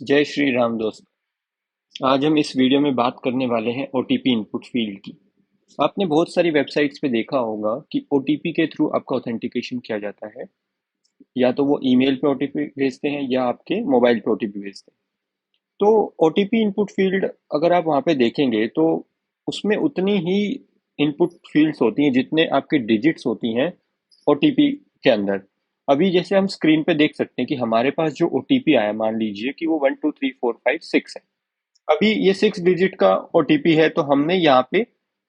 जय श्री राम दोस्त। आज हम इस वीडियो में बात करने वाले हैं ओटीपी इनपुट फील्ड की। आपने बहुत सारी वेबसाइट्स पे देखा होगा कि ओटीपी के थ्रू आपका ऑथेंटिकेशन किया जाता है। या तो वो ईमेल पे ओटीपी भेजते हैं या आपके मोबाइल पे ओटीपी भेजते हैं। तो ओटीपी इनपुट फील्ड अगर आप वहाँ पे देखेंगे तो उसमें उतनी ही इनपुट फील्ड्स होती हैं जितने आपके डिजिट्स होती हैं ओटीपी के अंदर। अभी जैसे हम स्क्रीन पे देख सकते हैं कि हमारे पास जो ओटीपी आया, मान लीजिए कि वो 123456 है। अभी ये 6 डिजिट का ओटीपी है, तो हमने यहाँ पे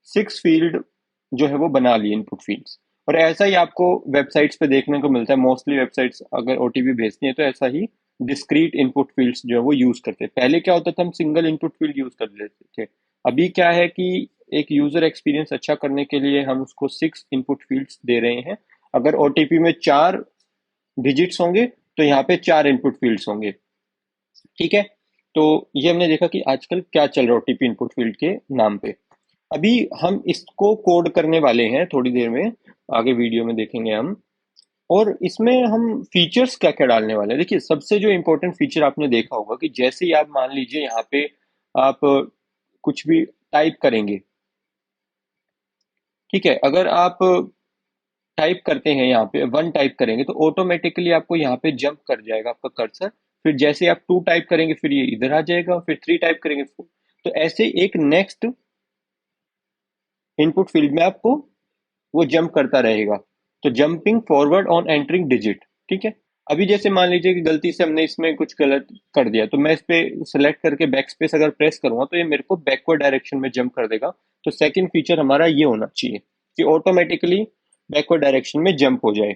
6 फील्ड जो है वो बना लिए इनपुट फील्ड्स। और ऐसा ही आपको वेबसाइट्स पे देखने को मिलता है। मोस्टली वेबसाइट्स अगर ओटीपी भेजती हैं तो ऐसा ही डिस्क्रीट इनपुट फील्ड्स जो है वो यूज करते हैं। पहले क्या होता था, हम सिंगल इनपुट फील्ड यूज कर लेते थे। अभी क्या है कि एक यूजर एक्सपीरियंस अच्छा करने के लिए हम उसको 6 इनपुट फील्ड्स दे रहे हैं। अगर ओटीपी में 4 डिजिट्स होंगे तो यहाँ पे 4 इनपुट फील्ड्स होंगे। ठीक है। तो ये हमने देखा कि आजकल क्या चल रहा है ओटीपी इनपुट फील्ड के नाम पे। अभी हम इसको कोड करने वाले हैं थोड़ी देर में, आगे वीडियो में देखेंगे हम। और इसमें हम फीचर्स क्या क्या डालने वाले हैं। देखिए, सबसे जो इम्पोर्टेंट फीचर आपने देखा होगा कि जैसे ही आप मान लीजिए यहाँ पे आप कुछ भी टाइप करेंगे। ठीक है, अगर आप टाइप करते हैं यहाँ पे वन टाइप करेंगे तो ऑटोमेटिकली आपको यहाँ पे जंप कर जाएगा आपका कर्सर। फिर जैसे आप टू टाइप करेंगे फिर ये इधर आ जाएगा, फिर थ्री टाइप करेंगे फोर। तो ऐसे एक नेक्स्ट इनपुट फील्ड में आपको वो जंप करता रहेगा। तो jumping forward on entering digit. ठीक है। अभी जैसे मान लीजिए कि गलती से हमने इसमें कुछ गलत कर दिया, तो मैं इस पे सेलेक्ट करके बैक स्पेस अगर प्रेस करूंगा तो ये मेरे को बैकवर्ड डायरेक्शन में जंप कर देगा। तो सेकंड फीचर हमारा ये होना चाहिए कि ऑटोमेटिकली बैकवर्ड डायरेक्शन में जंप हो जाए।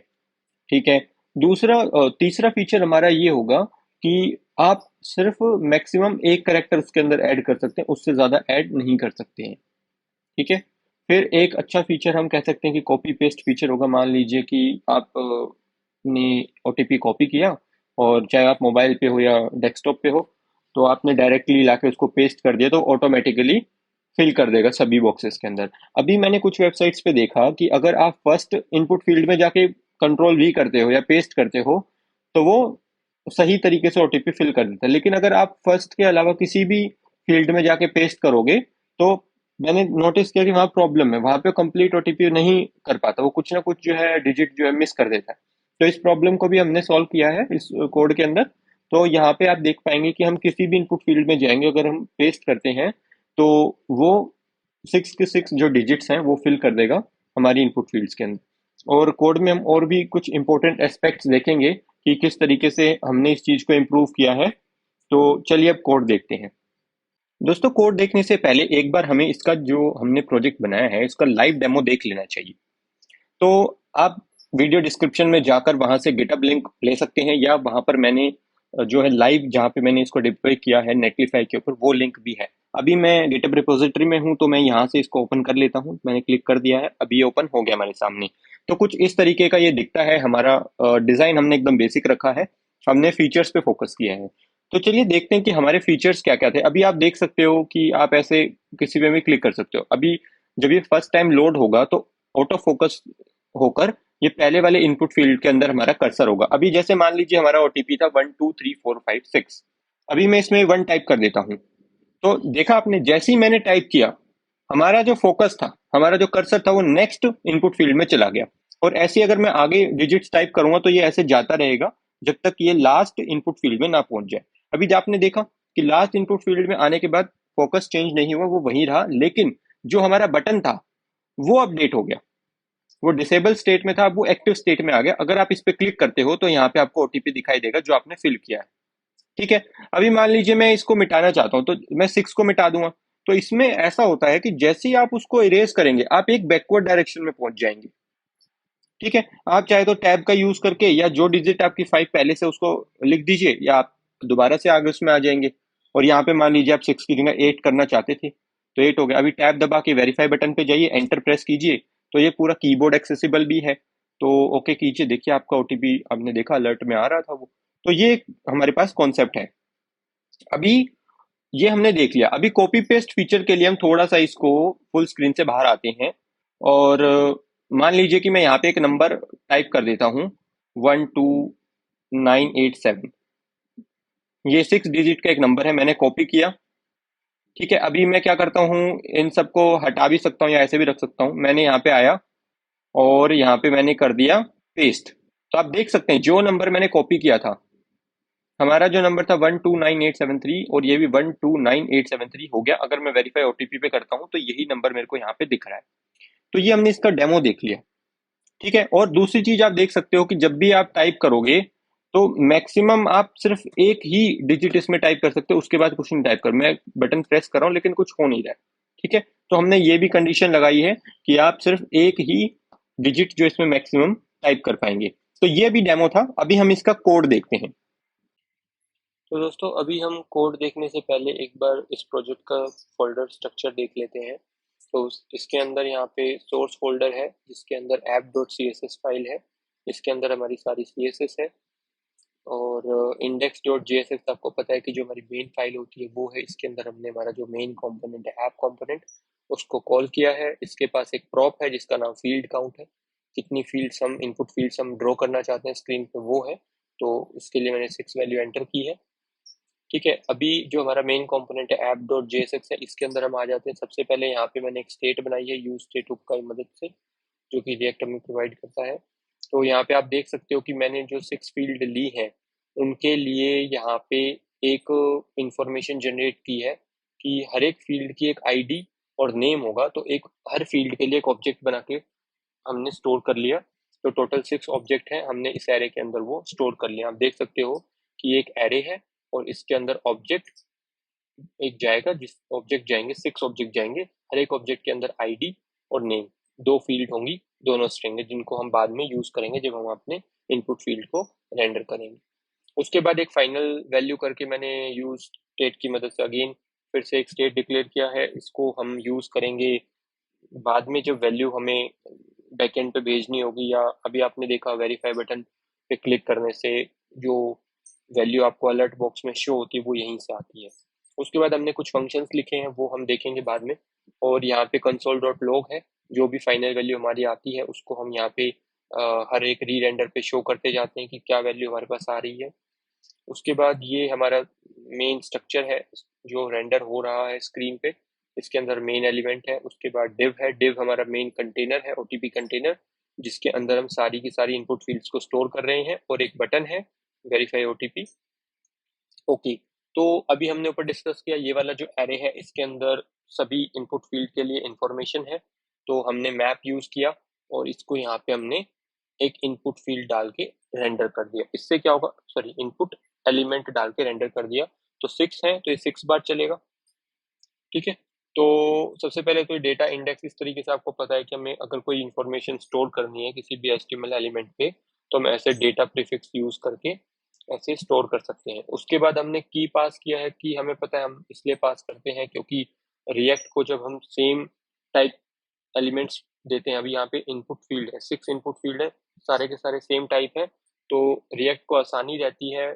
ठीक है। तीसरा फीचर हमारा ये होगा कि आप सिर्फ मैक्सिमम एक करेक्टर उसके अंदर ऐड कर सकते हैं, उससे ज्यादा ऐड नहीं कर सकते हैं। ठीक है। फिर एक अच्छा फीचर हम कह सकते हैं कि कॉपी पेस्ट फीचर होगा। मान लीजिए कि आप ने ओटीपी कॉपी किया, और चाहे आप मोबाइल पे हो या डेस्कटॉप पे हो, तो आपने डायरेक्टली लाके उसको पेस्ट कर दिया तो ऑटोमेटिकली फिल कर देगा सभी बॉक्सेस के अंदर। अभी मैंने कुछ वेबसाइट्स पे देखा कि अगर आप फर्स्ट इनपुट फील्ड में जाके कंट्रोल वी करते हो या पेस्ट करते हो तो वो सही तरीके से ओटीपी फिल कर देता है। लेकिन अगर आप फर्स्ट के अलावा किसी भी फील्ड में जाके पेस्ट करोगे तो मैंने नोटिस किया कि वहाँ प्रॉब्लम है, वहाँ पे कंप्लीट ओटीपी नहीं कर पाता, वो कुछ ना कुछ जो है डिजिट जो है मिस कर देता है। तो इस प्रॉब्लम को भी हमने सॉल्व किया है इस कोड के अंदर। तो यहाँ पे आप देख पाएंगे कि हम किसी भी इनपुट फील्ड में जाएंगे, अगर हम पेस्ट करते हैं तो वो 6 के 6 जो डिजिट्स हैं वो फिल कर देगा हमारी इनपुट फील्ड्स के अंदर। और कोड में हम और भी कुछ इंपॉर्टेंट एस्पेक्ट्स देखेंगे कि किस तरीके से हमने इस चीज को इम्प्रूव किया है। तो चलिए अब कोड देखते हैं। दोस्तों, कोड देखने से पहले एक बार हमें इसका जो हमने प्रोजेक्ट बनाया है इसका लाइव डेमो देख लेना चाहिए। तो आप वीडियो डिस्क्रिप्शन में जाकर वहां से गिटहब लिंक ले सकते हैं, या वहां पर मैंने जो है लाइव जहाँ पे मैंने इसको डिप्लॉय किया है नेटलिफाई के ऊपर वो लिंक भी है। अभी मैं गिटहब रिपोजिटरी में हूँ तो मैं यहाँ से इसको ओपन कर लेता हूँ। मैंने क्लिक कर दिया है, अभी ये ओपन हो गया हमारे सामने। तो कुछ इस तरीके का ये दिखता है हमारा। डिजाइन हमने एकदम बेसिक रखा है, हमने फीचर्स पे फोकस किया है। तो चलिए देखते हैं कि हमारे फीचर्स क्या क्या थे। अभी आप देख सकते हो कि आप ऐसे किसी पे भी क्लिक कर सकते हो। अभी जब ये फर्स्ट टाइम लोड होगा तो ऑटो फोकस होकर ये पहले वाले इनपुट फील्ड के अंदर हमारा कर्सर होगा। अभी जैसे मान लीजिए हमारा ओटीपी था 123456। अभी मैं इसमें वन टाइप कर देता हूँ। तो देखा आपने, जैसे ही मैंने टाइप किया हमारा जो फोकस था, हमारा जो कर्सर था वो नेक्स्ट इनपुट फील्ड में चला गया। और ऐसे ही अगर मैं आगे डिजिट्स टाइप करूंगा तो ये ऐसे जाता रहेगा जब तक ये लास्ट इनपुट फील्ड में ना पहुंच जाए। अभी जो आपने देखा कि लास्ट इनपुट फील्ड में आने के बाद फोकस चेंज नहीं हुआ, वो वही रहा, लेकिन जो हमारा बटन था वो अपडेट हो गया। वो डिसेबल स्टेट में था, अब वो एक्टिव स्टेट में आ गया। अगर आप इस पे क्लिक करते हो तो यहाँ पे आपको ओटीपी दिखाई देगा जो आपने फिल किया है। ठीक है। अभी मान लीजिए मैं इसको मिटाना चाहता हूँ तो मैं 6 को मिटा दूंगा। तो इसमें ऐसा होता है कि जैसे ही आप उसको इरेज करेंगे आप एक बैकवर्ड डायरेक्शन में पहुंच जाएंगे। ठीक है। आप चाहे तो टैब का यूज करके या जो डिजिट आपकी 5 पहले से उसको लिख दीजिए, या आप दोबारा से आगे उसमें आ जाएंगे। और यहाँ पे मान लीजिए आप 6 की जगह 8 करना चाहते थे तो 8 हो गया। अभी टैब दबा के वेरीफाई बटन पे जाइए, एंटर प्रेस कीजिए, तो ये पूरा कीबोर्ड एक्सेसिबल भी है। तो ओके कीजिए, देखिए आपका ओटीपी आपने देखा अलर्ट में आ रहा था वो। तो ये हमारे पास कॉन्सेप्ट है। अभी ये हमने देख लिया। अभी कॉपी पेस्ट फीचर के लिए हम थोड़ा सा इसको फुल स्क्रीन से बाहर आते हैं। और मान लीजिए कि मैं यहाँ पे एक नंबर टाइप कर देता हूँ 12987। ये 6 डिजिट का एक नंबर है, मैंने कॉपी किया। ठीक है, अभी मैं क्या करता हूँ, इन सबको हटा भी सकता हूँ या ऐसे भी रख सकता हूँ। मैंने यहाँ पे आया और यहाँ पे मैंने कर दिया पेस्ट। तो आप देख सकते हैं जो नंबर मैंने कॉपी किया था, हमारा जो नंबर था 129873, और ये भी 129873 हो गया। अगर मैं वेरीफाई ओटीपी पे करता हूँ तो यही नंबर मेरे को यहाँ पे दिख रहा है। तो ये हमने इसका डेमो देख लिया। ठीक है, और दूसरी चीज आप देख सकते हो कि जब भी आप टाइप करोगे तो मैक्सिमम आप सिर्फ एक ही डिजिट इसमें टाइप कर सकते हो, उसके बाद कुछ नहीं टाइप कर। मैं बटन प्रेस कर रहा हूँ लेकिन कुछ हो नहीं रहा है। ठीक है, तो हमने ये भी कंडीशन लगाई है कि आप सिर्फ एक ही डिजिट जो इसमें मैक्सिमम टाइप कर पाएंगे। तो ये भी डेमो था, अभी हम इसका कोड देखते हैं। तो दोस्तों, अभी हम कोड देखने से पहले एक बार इस प्रोजेक्ट का फोल्डर स्ट्रक्चर देख लेते हैं। तो इसके अंदर यहाँ पे सोर्स फोल्डर है जिसके अंदर app.css फाइल है। इसके अंदर हमारी सारी CSS है, और index.jsx आपको पता है कि जो हमारी मेन फाइल होती है वो है। इसके अंदर हमने हमारा जो मेन कंपोनेंट है ऐप कंपोनेंट, उसको कॉल किया है। इसके पास एक प्रॉप है जिसका नाम फील्ड काउंट है। कितनी फील्ड्स हम इनपुट फील्ड्स हम ड्रॉ करना चाहते हैं स्क्रीन पे वो है। तो इसके लिए मैंने 6 वैल्यू एंटर की है। ठीक है, अभी जो हमारा मेन कंपोनेंट है app.jsx है, इसके अंदर हम आ जाते हैं। सबसे पहले यहाँ पे मैंने एक स्टेट बनाई है यूज स्टेट हुक की मदद से, जो कि रिएक्ट हमें प्रोवाइड करता है। तो यहाँ पे आप देख सकते हो कि मैंने जो 6 फील्ड ली है उनके लिए यहाँ पे एक इंफॉर्मेशन जनरेट की है कि हर एक फील्ड की एक आईडी और नेम होगा। तो एक हर फील्ड के लिए एक ऑब्जेक्ट बना के हमने स्टोर कर लिया। तो टोटल 6 ऑब्जेक्ट हैं, हमने इस एरे के अंदर वो स्टोर कर लिया। आप देख सकते हो कि एक एरे है और इसके अंदर ऑब्जेक्ट एक जाएगा, जिस ऑब्जेक्ट जाएंगे 6 ऑब्जेक्ट जाएंगे। हर एक ऑब्जेक्ट के अंदर आईडी और नेम, दो फील्ड होंगी, दोनों स्ट्रिंग है जिनको हम बाद में यूज करेंगे जब हम अपने इनपुट फील्ड को रेंडर करेंगे। उसके बाद एक फाइनल वैल्यू करके मैंने यूज स्टेट की मदद से अगेन फिर से एक स्टेट डिक्लेयर किया है। इसको हम यूज करेंगे बाद में जब वैल्यू हमें बैकएंड पे भेजनी होगी, या अभी आपने देखा वेरीफाई बटन पे क्लिक करने से जो वैल्यू आपको अलर्ट बॉक्स में शो होती है वो यहीं से आती है। उसके बाद हमने कुछ फंक्शंस लिखे हैं वो हम देखेंगे बाद में। और यहाँ पे कंसोल डॉट लॉग है, जो भी फाइनल वैल्यू हमारी आती है उसको हम यहाँ पे हर एक री रेंडर पे शो करते जाते हैं कि क्या वैल्यू हमारे पास आ रही है। उसके बाद ये हमारा मेन स्ट्रक्चर है जो रेंडर हो रहा है स्क्रीन पे। इसके अंदर मेन एलिमेंट है, उसके बाद डिव है। डिव हमारा मेन कंटेनर है, ओटीपी कंटेनर, जिसके अंदर हम सारी की सारी इनपुट फील्ड्स को स्टोर कर रहे हैं। और एक बटन है वेरीफाई ओटीपी। ओके, तो अभी हमने ऊपर डिस्कस किया ये वाला जो एरे है इसके अंदर सभी इनपुट फील्ड के लिए इंफॉर्मेशन है। तो हमने मैप यूज किया और इसको यहाँ पे हमने एक इनपुट फील्ड डाल के रेंडर कर दिया। इससे क्या होगा, सॉरी, इनपुट एलिमेंट डाल के रेंडर कर दिया। तो 6 है तो ये 6 बार चलेगा। ठीक है, तो सबसे पहले तो डेटा इंडेक्स इस तरीके से आपको पता है कि हमें अगर कोई इंफॉर्मेशन स्टोर करनी है किसी भी HTML एलिमेंट पे तो हम ऐसे डेटा प्रीफिक्स यूज करके ऐसे स्टोर कर सकते हैं। उसके बाद हमने की पास किया है। कि हमें पता है हम इसलिए पास करते हैं क्योंकि रिएक्ट को जब हम सेम टाइप एलिमेंट्स देते हैं, अभी यहाँ पे इनपुट फील्ड है, 6 इनपुट फील्ड है, सारे के सारे सेम टाइप है। तो रिएक्ट को आसानी रहती है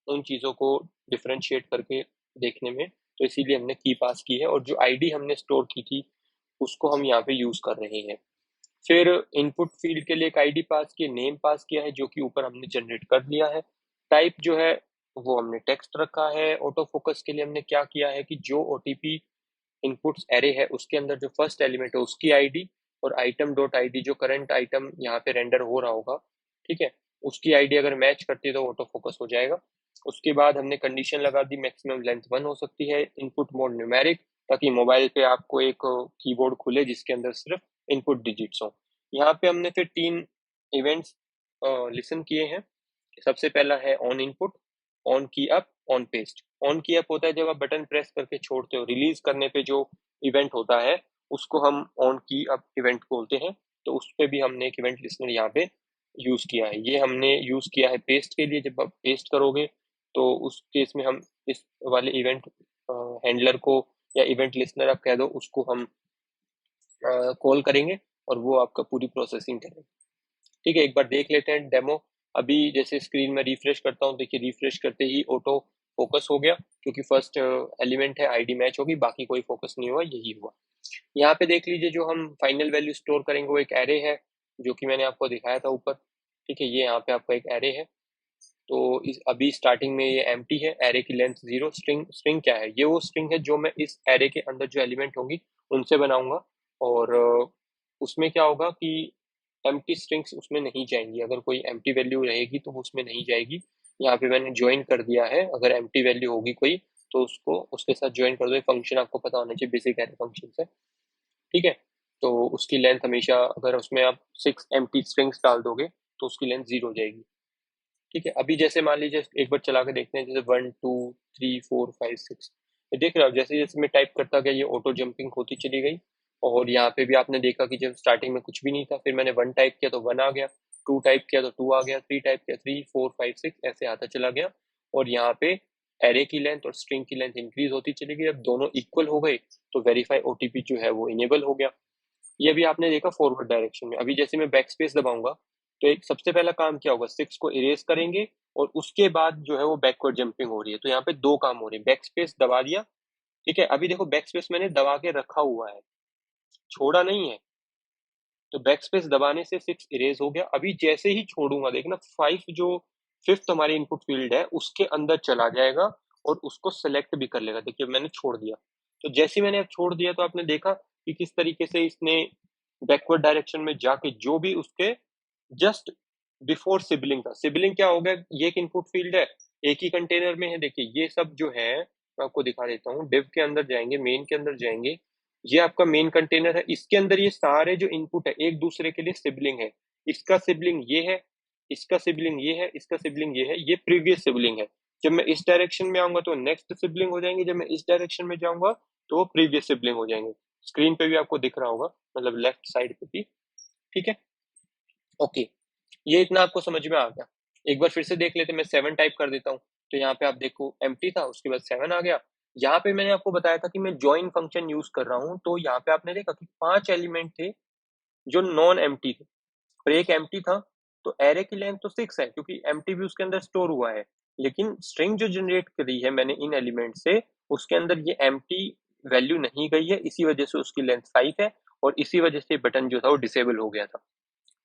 उन चीज़ों को डिफ्रेंशिएट करके देखने में। तो इसीलिए हमने की पास की है और जो आईडी हमने स्टोर की थी उसको हम यहाँ पे यूज कर रहे हैं। फिर इनपुट फील्ड के लिए एक आईडी पास की, नेम पास किया है जो कि ऊपर हमने जनरेट कर लिया है। टाइप जो है वो हमने टेक्स्ट रखा है। ऑटो फोकस के लिए हमने क्या किया है कि जो ओटीपी इनपुट्स एरे है उसके अंदर जो फर्स्ट एलिमेंट है उसकी आईडी, और आइटम डॉट आईडी जो करंट आइटम यहाँ पे रेंडर हो रहा होगा, ठीक है, उसकी आईडी अगर मैच करती है तो ऑटो फोकस हो जाएगा। उसके बाद हमने कंडीशन लगा दी मैक्सिमम लेंथ 1 हो सकती है, इनपुट मोड न्यूमेरिक, ताकि मोबाइल पे आपको एक कीबोर्ड खुले जिसके अंदर सिर्फ इनपुट डिजिट्स हो। यहाँ पे हमने फिर 3 इवेंट्स लिसन किए हैं। सबसे पहला है ऑन इनपुट, ऑन की अप, ऑन पेस्ट। ऑन की अप होता है जब आप बटन प्रेस करके छोड़ते हो, रिलीज करने पे जो इवेंट होता है उसको हम ऑन की अप इवेंट बोलते हैं। तो उस पर भी हमने एक इवेंट लिसनर यहाँ पे यूज किया है। ये हमने यूज किया है पेस्ट के लिए। जब आप पेस्ट करोगे तो उस केस में हम इस वाले इवेंट हैंडलर को या इवेंट लिसनर आप कह दो उसको हम कॉल करेंगे और वो आपका पूरी प्रोसेसिंग करेंगे। ठीक है, एक बार देख लेते हैं डेमो। अभी जैसे स्क्रीन में रिफ्रेश करता हूँ, देखिए रिफ्रेश करते ही ऑटो फोकस हो गया क्योंकि फर्स्ट एलिमेंट है, आईडी मैच होगी, बाकी कोई फोकस नहीं हुआ, यही हुआ। यहाँ पे देख लीजिए जो हम फाइनल वैल्यू स्टोर करेंगे वो एक एरे है जो कि मैंने आपको दिखाया था ऊपर। ठीक है, ये यहाँ पे आपका एक एरे है। तो इस अभी स्टार्टिंग में ये एम्प्टी है, एरे की लेंथ 0। स्ट्रिंग क्या है? ये वो स्ट्रिंग है जो मैं इस एरे के अंदर जो एलिमेंट होंगी उनसे बनाऊंगा। और उसमें क्या होगा कि एम्प्टी स्ट्रिंग्स उसमें नहीं जाएंगी। अगर कोई एम्प्टी वैल्यू रहेगी तो वो उसमें नहीं जाएगी। यहाँ पे मैंने ज्वाइन कर दिया है, अगर एम्प्टी वैल्यू होगी कोई तो उसको उसके साथ ज्वाइन कर दो। फंक्शन आपको पता होना चाहिए, बेसिक एरे फंक्शन है, ठीक है। तो उसकी लेंथ हमेशा, अगर उसमें आप 6 एम्प्टी स्ट्रिंग्स डाल दोगे तो उसकी लेंथ 0 हो जाएगी, ठीक है। अभी जैसे मान लीजिए एक बार चला के देखते हैं, जैसे 1 2 3 4 5 6, ये देख रहे हो जैसे जैसे मैं टाइप करता गया ये ऑटो जंपिंग होती चली गई। और यहाँ पे भी आपने देखा कि जब स्टार्टिंग में कुछ भी नहीं था, फिर मैंने 1 टाइप किया तो 1 आ गया, 2 टाइप किया तो 2 आ गया, 3 टाइप किया 3 4 5 6 ऐसे आता चला गया। और यहाँ पे एरे की लेंथ और स्ट्रिंग की लेंथ इंक्रीज होती चली गई। जब दोनों इक्वल हो गए तो वेरीफाई ओटीपी जो है वो इनेबल हो गया। ये भी आपने देखा फॉरवर्ड डायरेक्शन में। अभी जैसे मैं बैक स्पेस दबाऊंगा तो एक सबसे पहला काम क्या होगा, 6 को इरेज करेंगे और उसके बाद जो है वो बैकवर्ड जंपिंग हो रही है। तो यहाँ पे दो काम हो रहे हैं, बैक स्पेस दबा दिया, ठीक है। अभी देखो बैक स्पेस मैंने दबा के रखा हुआ है, छोड़ा नहीं है। तो बैक स्पेस दबाने से 6 इरेज हो गया। अभी जैसे ही छोड़ूंगा देखना 5 जो फिफ्थ हमारी इनपुट फील्ड है उसके अंदर चला जाएगा और उसको सेलेक्ट भी कर लेगा। देखिए मैंने छोड़ दिया, तो जैसे ही मैंने अब छोड़ दिया तो आपने देखा कि किस तरीके से इसने बैकवर्ड डायरेक्शन में जाके जो भी उसके जस्ट बिफोर सिबलिंग था। सिबलिंग क्या हो गया, ये एक इनपुट फील्ड है, एक ही कंटेनर में है। देखिए ये सब जो है मैं आपको दिखा देता हूँ। डिव के अंदर जाएंगे, मेन के अंदर जाएंगे, ये आपका मेन कंटेनर है। इसके अंदर ये सारे जो इनपुट है एक दूसरे के लिए सिबलिंग है। इसका सिबलिंग ये है, इसका सिबलिंग ये है, इसका सिबलिंग ये है, ये प्रीवियस सिबलिंग है। जब मैं इस डायरेक्शन में आऊंगा तो नेक्स्ट सिबलिंग हो जाएंगे, जब मैं इस डायरेक्शन में जाऊंगा तो वो प्रीवियस सिबलिंग हो जाएंगे। स्क्रीन पे भी आपको दिख रहा होगा, मतलब लेफ्ट साइड पे भी, ठीक है। ओके, ये इतना आपको समझ में आ गया। एक बार फिर से देख लेते, मैं 7 टाइप कर देता हूँ। तो यहाँ पे आप देखो एम्प्टी था, उसके बाद 7 आ गया। यहाँ पे मैंने आपको बताया था कि मैं ज्वाइन फंक्शन यूज कर रहा हूँ, तो यहाँ पे आपने देखा कि 5 एलिमेंट थे जो नॉन एम्प्टी थे और एक एम्प्टी था। तो एरे की लेंथ तो 6 है क्योंकि एम्प्टी भी उसके अंदर स्टोर हुआ है, लेकिन स्ट्रिंग जो जनरेट करी है मैंने इन एलिमेंट से, उसके अंदर ये एम्प्टी वैल्यू नहीं गई है, इसी वजह से उसकी लेंथ 5 है और इसी वजह से बटन जो था वो डिसेबल हो गया था,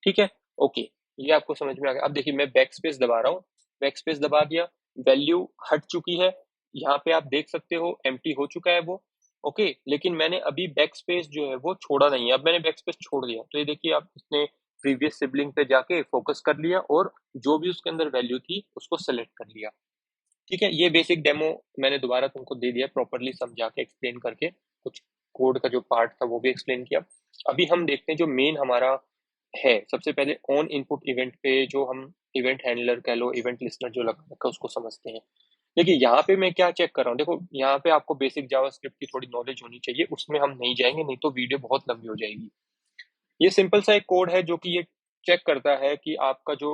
ठीक है। ओके, ये आपको समझ में आ गया। अब देखिए मैं बैक स्पेस दबा रहा हूँ, बैक स्पेस दबा दिया, वैल्यू हट चुकी है। यहाँ पे आप देख सकते हो एम्प्टी हो चुका है वो, ओके। लेकिन मैंने अभी बैक स्पेस जो है वो छोड़ा नहीं है। अब मैंने बैक स्पेस छोड़ दिया तो ये देखिए आप, इसने प्रीवियस सिबलिंग पे जाके फोकस कर लिया और जो भी उसके अंदर वैल्यू थी उसको सेलेक्ट कर लिया, ठीक है। ये बेसिक डेमो मैंने दोबारा तुमको दे दिया, प्रॉपरली समझा के एक्सप्लेन करके। कुछ कोड का जो पार्ट था वो भी एक्सप्लेन किया। अभी हम देखते हैं जो मेन हमारा है। सबसे पहले ऑन इनपुट इवेंट पे जो हम इवेंट हैंडलर कह लो, इवेंट लिस्टनर जो लगा रखा है उसको समझते हैं। देखिए यहाँ पे मैं क्या चेक कर रहा हूँ, देखो यहाँ पे आपको बेसिक जावास्क्रिप्ट की थोड़ी नॉलेज होनी चाहिए, उसमें हम नहीं जाएंगे, नहीं तो वीडियो बहुत लंबी हो जाएगी। ये सिंपल सा एक कोड है जो कि ये चेक करता है कि आपका जो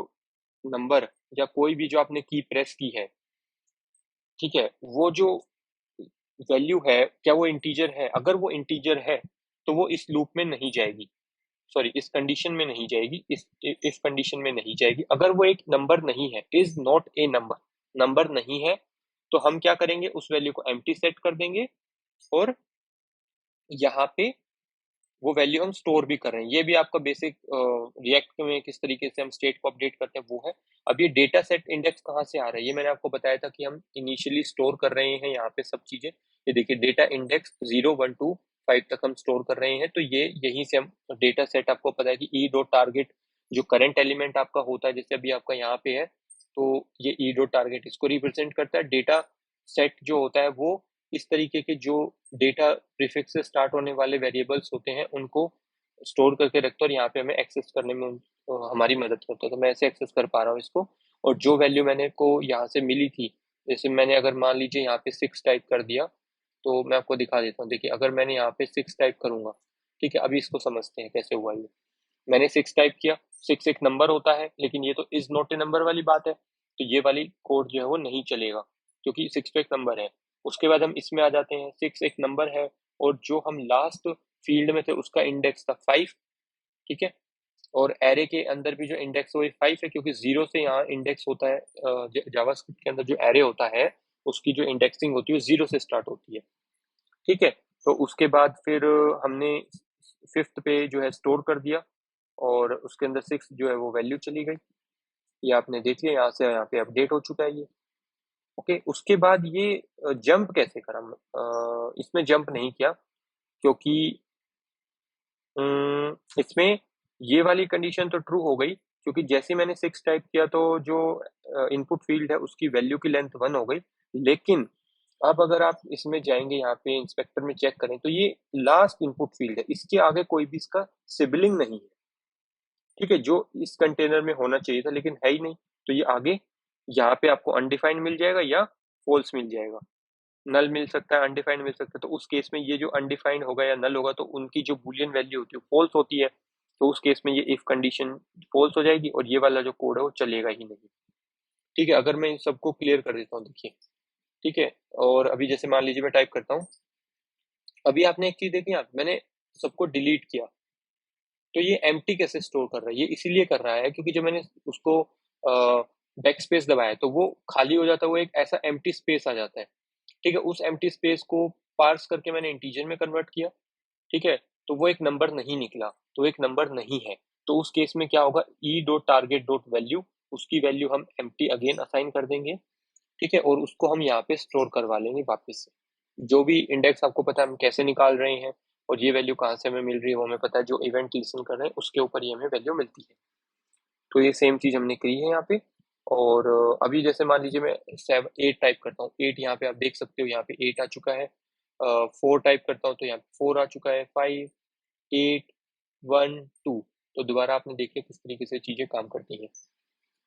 नंबर या कोई भी जो आपने की प्रेस की है, ठीक है, वो जो वैल्यू है क्या वो इंटीजर है। अगर वो इंटीजर है तो वो इस लूप में नहीं जाएगी, सॉरी इस कंडीशन में नहीं जाएगी, इस कंडीशन में नहीं जाएगी। अगर वो एक नंबर नहीं है, is not a number, number नहीं है, तो हम क्या करेंगे, उस वैल्यू को एम्प्टी सेट कर देंगे और यहाँ पे वो वैल्यू हम स्टोर भी कर रहे हैं। ये भी आपका बेसिक रिएक्ट में किस तरीके से हम स्टेट को अपडेट करते हैं वो है। अब ये डेटा सेट इंडेक्स कहाँ से आ रहा है, ये मैंने आपको बताया था कि हम इनिशियली स्टोर कर रहे हैं यहाँ पे सब चीजें। ये देखिए डेटा इंडेक्स 0 1 2 5 तक हम स्टोर कर रहे हैं, तो ये यहीं से हम डेटा सेट, आपको पता है कि ई डॉट टारगेट जो करंट एलिमेंट आपका होता है, जैसे अभी आपका यहाँ पे है, तो ये ई डॉट टारगेट इसको रिप्रेजेंट करता है। डेटा सेट जो होता है वो इस तरीके के जो डेटा प्रीफिक्स से स्टार्ट होने वाले वेरिएबल्स होते हैं उनको स्टोर करके रखता है और यहाँ पे हमें एक्सेस करने में हमारी मदद करता है। तो मैं ऐसे एक्सेस कर पा रहा हूँ इसको। और जो वैल्यू मैंने को यहाँ से मिली थी, जैसे मैंने अगर मान लीजिए यहाँ पे 6 टाइप कर दिया, तो मैं आपको दिखा देता हूँ। देखिए अगर मैंने यहाँ पे 6 टाइप करूंगा, ठीक है, अभी इसको समझते हैं कैसे हुआ ये। मैंने 6 टाइप किया, 6 एक नंबर होता है, लेकिन ये तो इज नॉट ए नंबर वाली बात है, तो ये वाली कोड जो है वो नहीं चलेगा क्योंकि 6 तो एक नंबर है। उसके बाद हम इसमें आ जाते हैं, 6 एक नंबर है और जो हम लास्ट फील्ड में थे उसका इंडेक्स था 5, ठीक है। और एरे के अंदर भी जो इंडेक्स वो 5 है क्योंकि 0 से यहाँ इंडेक्स होता है। जावास्क्रिप्ट के अंदर जो एरे होता है उसकी जो इंडेक्सिंग होती है 0 से स्टार्ट होती है, ठीक है। तो उसके बाद फिर हमने फिफ्थ पे जो है स्टोर कर दिया और उसके अंदर 6 जो है वो वैल्यू चली गई। ये आपने देख लिया, यहाँ से यहाँ पे अपडेट हो चुका है ये। ओके, उसके बाद ये जंप कैसे करा, इसमें जंप नहीं किया क्योंकि इसमें ये वाली कंडीशन तो ट्रू हो गई, क्योंकि जैसे ही मैंने 6 टाइप किया तो जो इनपुट फील्ड है उसकी वैल्यू की लेंथ 1 हो गई। लेकिन अब अगर आप इसमें जाएंगे, यहाँ पे इंस्पेक्टर में चेक करें, तो ये लास्ट इनपुट फील्ड है, इसके आगे कोई भी इसका सिबलिंग नहीं है। ठीक है, जो इस कंटेनर में होना चाहिए था लेकिन है ही नहीं, तो ये आगे यहाँ पे आपको अनडिफाइंड मिल जाएगा या फॉल्स मिल जाएगा। नल मिल सकता है, अनडिफाइंड मिल सकता है, तो उस केस में ये जो अनडिफाइंड होगा या नल होगा तो उनकी जो बूलियन वैल्यू होती है फॉल्स होती है। तो उस केस में ये इफ कंडीशन फॉल्स हो जाएगी और ये वाला जो कोड है वो चलेगा ही नहीं। ठीक है, अगर मैं इन सबको क्लियर कर देता हूँ, देखिए। ठीक है, और अभी जैसे मान लीजिए मैं टाइप करता हूँ, अभी आपने एक चीज देखी, यहाँ मैंने सबको डिलीट किया, तो ये एम्प्टी कैसे स्टोर कर रहा है, ये इसीलिए कर रहा है क्योंकि जब मैंने उसको बैक स्पेस दबाया तो वो खाली हो जाता है, वो एक ऐसा एम्प्टी स्पेस आ जाता है। ठीक है, उस एम्प्टी स्पेस को पार्स करके मैंने इंटीजर में कन्वर्ट किया। ठीक है, तो वो एक नंबर नहीं निकला, तो एक नंबर नहीं है। तो उस केस में क्या होगा, E dot target dot value, उसकी वैल्यू हम एम्प्टी अगेन असाइन कर देंगे। ठीक है, और उसको हम यहाँ पे स्टोर करवा लेंगे वापस से। जो भी इंडेक्स आपको पता है हम कैसे निकाल रहे हैं, और ये वैल्यू कहाँ से हमें मिल रही है वो हमें पता है, जो इवेंट लिसन कर रहे हैं उसके ऊपर ही हमें वैल्यू मिलती है। तो ये सेम चीज हमने करी है यहाँ पे। और अभी जैसे मान लीजिए मैं 8 टाइप करता हूँ, 8 यहाँ पे आप देख सकते हो, यहाँ पे 8 आ चुका है। 4 टाइप करता हूँ तो यहाँ पे 4 आ चुका है। 5, 8, 1, 2। तो दोबारा आपने देखिए किस तरीके से चीजें काम करती हैं।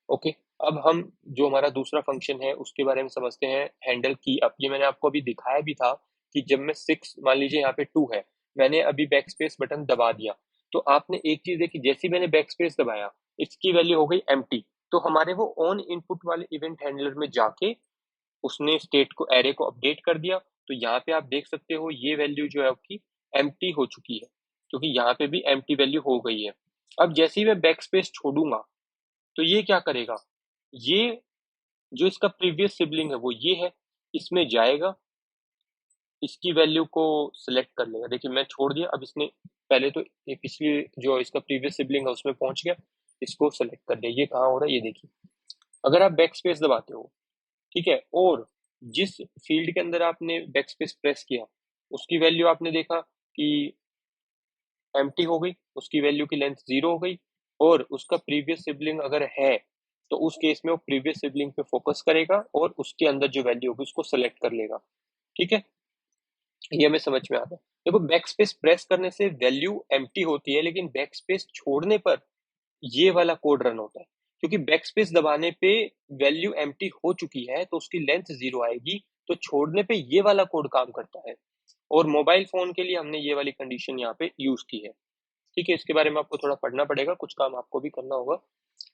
ओके, अब हम जो हमारा दूसरा फंक्शन है उसके बारे में समझते हैं, हैंडल की अप। ये मैंने आपको अभी दिखाया भी था कि जब मैं 6, मान लीजिए यहाँ पे 2 है, मैंने अभी बैक स्पेस बटन दबा दिया, तो आपने एक चीज देखी, जैसे ही मैंने बैक स्पेस दबाया इसकी वैल्यू हो गई एम्प्टी। तो हमारे वो ऑन इनपुट वाले इवेंट हैंडलर में जाके उसने स्टेट को, एरे को अपडेट कर दिया। तो यहाँ पे आप देख सकते हो ये वैल्यू जो है आपकी एम्प्टी हो चुकी है, क्योंकि यहाँ पे भी एम्प्टी वैल्यू हो गई है। अब जैसे ही मैं बैक स्पेस छोड़ूंगा तो ये क्या करेगा, ये जो इसका प्रीवियस सिबलिंग है वो ये है, इसमें जाएगा, इसकी वैल्यू को सिलेक्ट कर लेगा। देखिए मैं छोड़ दिया, अब इसने पहले तो ये पिछली जो इसका प्रीवियस सिबलिंग है उसमें पहुंच गया, इसको सेलेक्ट कर लिया। ये कहाँ हो रहा है ये देखिए, अगर आप बैक स्पेस दबाते हो, ठीक है, और जिस फील्ड के अंदर आपने बैक स्पेस प्रेस किया उसकी वैल्यू आपने देखा कि एम्प्टी हो गई, उसकी वैल्यू की लेंथ 0 हो गई, और उसका प्रीवियस सिबलिंग अगर है तो उस केस में वो प्रीवियस सिबलिंग पे फोकस करेगा और उसके अंदर जो वैल्यू होगी उसको सेलेक्ट कर लेगा। ठीक है, ये हमें समझ में आता है। देखो बैक स्पेस प्रेस करने से वैल्यू एम्प्टी होती है, लेकिन बैक स्पेस छोड़ने पर ये वाला कोड रन होता है, क्योंकि बैक स्पेस दबाने पे वैल्यू एम्प्टी हो चुकी है तो उसकी लेंथ 0 आएगी, तो छोड़ने पे ये वाला कोड काम करता है। और मोबाइल फोन के लिए हमने ये वाली कंडीशन यहाँ पे यूज की है। ठीक है, इसके बारे में आपको थोड़ा पढ़ना पड़ेगा, कुछ काम आपको भी करना होगा।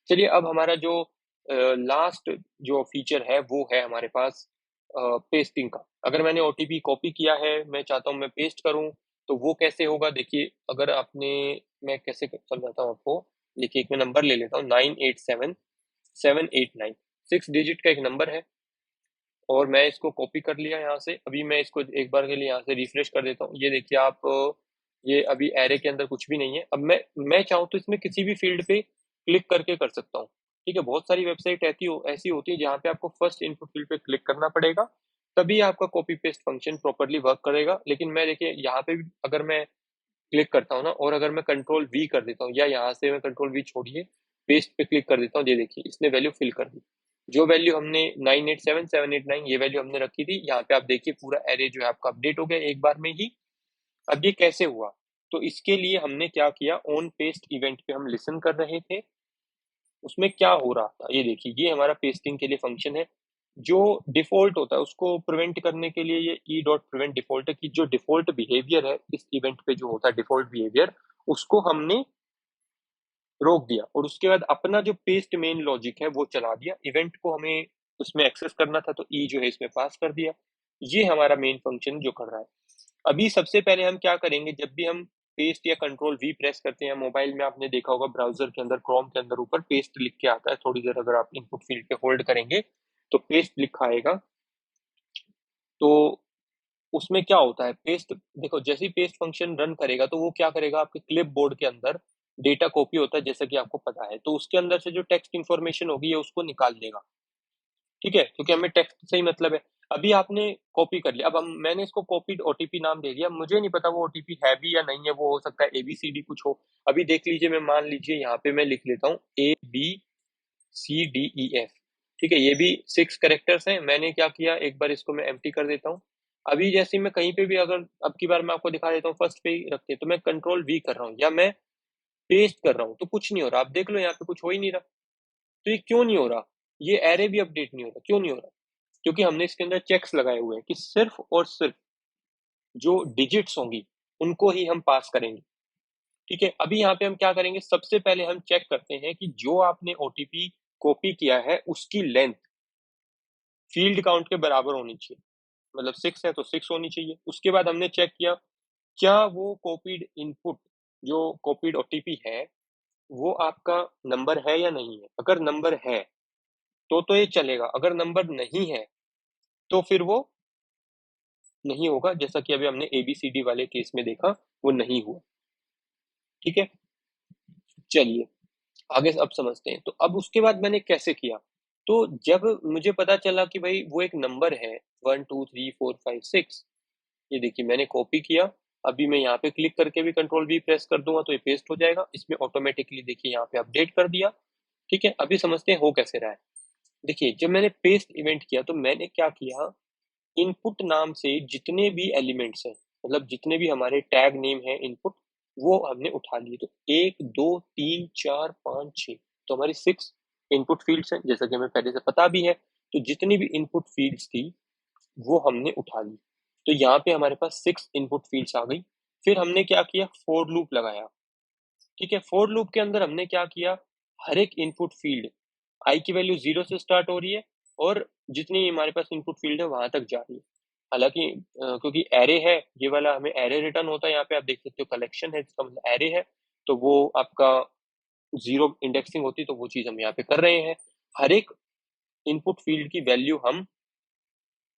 चलिए, अब हमारा जो लास्ट जो फीचर है वो है हमारे पास पेस्टिंग का। अगर मैंने ओटीपी कॉपी किया है, मैं चाहता हूँ मैं पेस्ट करूँ, तो वो कैसे होगा, देखिए। अगर आपने, मैं कैसे समझाता हूँ आपको। देखिए, एक मैं नंबर ले लेता हूँ, 987789, 6 डिजिट का एक नंबर है, और मैं इसको कॉपी कर लिया यहाँ से। अभी मैं इसको एक बार के लिए यहाँ से रिफ्रेश कर देता हूँ। ये देखिए आप, ये अभी एरे के अंदर कुछ भी नहीं है। अब मैं चाहूँ तो इसमें किसी भी फील्ड पे क्लिक करके कर सकता हूँ। ठीक है, बहुत सारी वेबसाइट ऐसी होती है जहाँ पे आपको फर्स्ट इनपुट फील्ड पे क्लिक करना पड़ेगा, तभी आपका copy paste function properly work करेगा। लेकिन मैं देखिए यहाँ पे भी अगर मैं क्लिक करता हूँ ना, और अगर मैं कंट्रोल वी कर देता हूँ, या यहाँ से मैं कंट्रोल वी छोड़िए, पेस्ट पे क्लिक कर देता हूँ, ये देखिए इसने वैल्यू फिल कर दी। जो वैल्यू हमने 987789 ये वैल्यू हमने रखी थी, यहाँ पे आप देखिए पूरा एरे जो है आपका अपडेट हो गया एक बार में ही। अब ये कैसे हुआ, तो इसके लिए हमने क्या किया, ऑन पेस्ट इवेंट पे हम लिसन कर रहे थे, उसमें क्या हो रहा था ये देखिए। ये हमारा पेस्टिंग के लिए फंक्शन है। जो डिफॉल्ट होता है उसको प्रिवेंट करने के लिए ये ई डॉट प्रिवेंट डिफॉल्ट है, कि जो डिफॉल्ट बिहेवियर है इस इवेंट पे जो होता है डिफॉल्ट बिहेवियर, उसको हमने रोक दिया, और उसके बाद अपना जो पेस्ट मेन लॉजिक है वो चला दिया। इवेंट को हमें उसमें एक्सेस करना था तो ई जो है इसमें पास कर दिया। ये हमारा मेन फंक्शन जो कर रहा है। अभी सबसे पहले हम क्या करेंगे, जब भी हम पेस्ट या कंट्रोल वी प्रेस करते हैं मोबाइल में, आपने देखा होगा ब्राउजर के अंदर, क्रोम के अंदर ऊपर पेस्ट लिख के आता है, थोड़ी देर अगर आप इनपुट फील्ड पे होल्ड करेंगे तो पेस्ट लिखा आएगा। तो उसमें क्या होता है, पेस्ट देखो, जैसे ही पेस्ट फंक्शन रन करेगा तो वो क्या करेगा, आपके क्लिप बोर्ड के अंदर डेटा कॉपी होता है जैसा कि आपको पता है, तो उसके अंदर से जो टेक्स्ट इन्फॉर्मेशन होगी ये उसको निकाल देगा, ठीक है, क्योंकि हमें टेक्स्ट से ही मतलब है। अभी आपने कॉपी कर लिया, अब हम मैंने इसको कॉपीड ओटीपी नाम दे दिया, मुझे नहीं पता वो ओटीपी है भी या नहीं है, वो हो सकता है एबीसीडी कुछ हो। अभी देख लीजिए, मैं मान लीजिए यहाँ पे मैं लिख लेता हूँ ABCDEF, ठीक है, ये भी 6 कैरेक्टर्स हैं। मैंने क्या किया, एक बार इसको मैं एम्प्टी कर देता हूँ। अभी जैसे मैं कहीं पे भी, अगर अब की बार मैं आपको दिखा देता हूँ फर्स्ट पे ही रखते, तो मैं कंट्रोल V कर रहा हूँ या मैं पेस्ट कर रहा हूँ तो कुछ नहीं हो रहा। आप देख लो यहाँ पे कुछ हो ही नहीं रहा। तो ये क्यों नहीं हो रहा, ये एरे भी अपडेट नहीं हो रहा, क्यों नहीं हो रहा? क्योंकि हमने इसके अंदर चेक्स लगाए हुए हैं कि सिर्फ और सिर्फ जो डिजिट्स होंगी उनको ही हम पास करेंगे, ठीक है। अभी यहाँ पे हम क्या करेंगे, सबसे पहले हम चेक करते हैं कि जो आपने ओटीपी कॉपी किया है उसकी लेंथ फील्ड काउंट के बराबर होनी चाहिए, मतलब 6 है तो 6 होनी चाहिए। उसके बाद हमने चेक किया क्या वो कॉपीड इनपुट, जो कॉपीड ओटीपी है वो आपका नंबर है या नहीं है। अगर नंबर है तो ये चलेगा, अगर नंबर नहीं है तो फिर वो नहीं होगा, जैसा कि अभी हमने एबीसीडी वाले केस में देखा, वो नहीं हुआ, ठीक है। चलिए आगे अब समझते हैं। तो अब उसके बाद मैंने कैसे किया, तो जब मुझे पता चला कि भाई वो एक नंबर है 1 2 3 4 5 6, ये देखिए मैंने कॉपी किया। अभी मैं यहाँ पे क्लिक करके भी कंट्रोल V प्रेस कर दूंगा तो ये पेस्ट हो जाएगा इसमें ऑटोमेटिकली, देखिए यहाँ पे अपडेट कर दिया, ठीक है। अभी समझते हैं हो कैसे रहा है। देखिए जब मैंने पेस्ट इवेंट किया तो मैंने क्या किया, इनपुट नाम से जितने भी एलिमेंट्स हैं, मतलब जितने भी हमारे टैग नेम है इनपुट, वो हमने उठा लिए। तो 1 2 3 4 5 6, तो हमारी 6 इनपुट फील्ड्स हैं, जैसा कि हमें पहले से पता भी है। तो जितनी भी इनपुट फील्ड्स थी वो हमने उठा ली। तो यहाँ पे हमारे पास 6 इनपुट फील्ड्स आ गई। फिर हमने क्या किया, फॉर लूप लगाया, ठीक है। फॉर लूप के अंदर हमने क्या किया, हर एक इनपुट फील्ड आई की वैल्यू 0 से स्टार्ट हो रही है और जितनी हमारे पास इनपुट फील्ड है वहां तक जा रही है। हालांकि क्योंकि एरे है ये वाला, हमें एरे रिटर्न होता है। यहाँ पे आप देख सकते हो कलेक्शन है, इसका मतलब एरे है, तो वो आपका 0 इंडेक्सिंग होती, तो वो चीज हम यहाँ पे कर रहे हैं। हर एक इनपुट फील्ड की वैल्यू हम,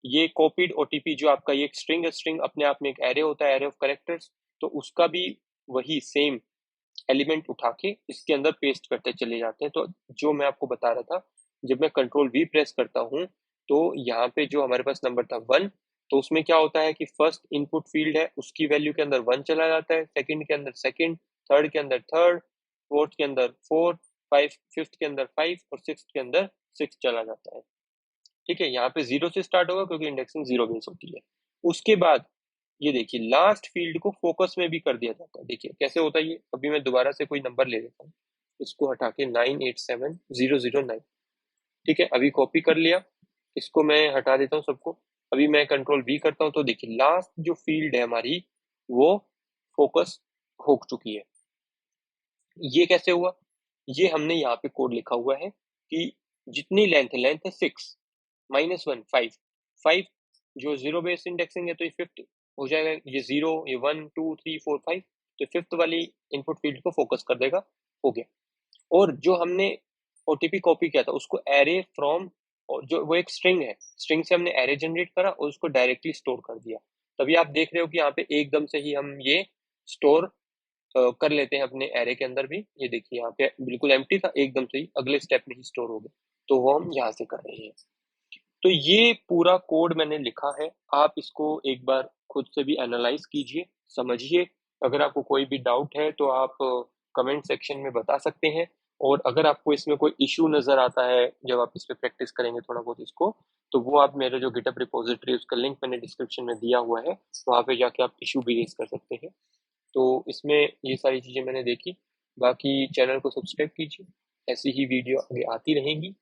ये कॉपीड ओटीपी जो आपका ये स्ट्रिंग है, स्ट्रिंग अपने आप में एक एरे होता है, एरे ऑफ कैरेक्टर्स, तो उसका भी वही सेम एलिमेंट उठा के इसके अंदर पेस्ट करते चले जाते हैं। तो जो मैं आपको बता रहा था, जब मैं कंट्रोल V प्रेस करता हूँ तो यहाँ पे जो हमारे पास नंबर था 1, तो उसमें क्या होता है कि फर्स्ट इनपुट फील्ड है उसकी वैल्यू के अंदर 1 चला जाता है, सेकंड के अंदर सेकंड, थर्ड के अंदर थर्ड, फोर्थ के अंदर 4, 5 फिफ्थ के अंदर 5 और सिक्स्थ के अंदर 6 चला जाता है, ठीक है। यहाँ पे 0 से स्टार्ट होगा क्योंकि इंडेक्सिंग 0 बेस होती है। उसके बाद ये देखिए लास्ट फील्ड को फोकस में भी कर दिया जाता है। देखिए कैसे होता है ये, अभी मैं दोबारा से कोई नंबर ले लेता हूँ, इसको हटा के 987009, ठीक है। अभी कॉपी कर लिया, इसको मैं हटा देता हूँ सबको। अभी मैं कंट्रोल V करता हूँ तो देखिए लास्ट जो फील्ड है हमारी वो फोकस हो चुकी है। ये कैसे हुआ, ये हमने यहाँ पे कोड लिखा हुआ है कि जितनी लेंथ है, लेंथ है 6 -1 5, 5 जो 0 बेस इंडेक्सिंग है तो ये फिफ्थ हो जाएगा, ये 0 ये 1 2 3 4 5, तो फिफ्थ वाली इनपुट फील्ड को फोकस कर देगा, हो गया। और जो हमने ओटीपी कॉपी किया था उसको एरे फ्रॉम, जो वो एक स्ट्रिंग है, स्ट्रिंग से हमने एरे जनरेट करा और उसको डायरेक्टली स्टोर कर दिया। तभी आप देख रहे हो कि यहाँ पे एकदम से ही हम ये स्टोर कर लेते हैं अपने एरे के अंदर भी। ये देखिए यहाँ पे बिल्कुल एम्प्टी था, एकदम से ही अगले स्टेप में ही स्टोर हो गया, तो वो हम यहाँ से कर रहे हैं। तो ये पूरा कोड मैंने लिखा है, आप इसको एक बार खुद से भी एनालाइज कीजिए, समझिए। अगर आपको कोई भी डाउट है तो आप कमेंट सेक्शन में बता सकते हैं। और अगर आपको इसमें कोई इशू नज़र आता है जब आप इस पे प्रैक्टिस करेंगे थोड़ा बहुत इसको, तो वो आप मेरे जो गिटहब रिपोजिटरी उसका लिंक मैंने डिस्क्रिप्शन में दिया हुआ है, वहाँ पे जाके आप इशू भी रेज कर सकते हैं। तो इसमें ये सारी चीज़ें मैंने देखी। बाकी चैनल को सब्सक्राइब कीजिए, ऐसी ही वीडियो आगे आती रहेंगी।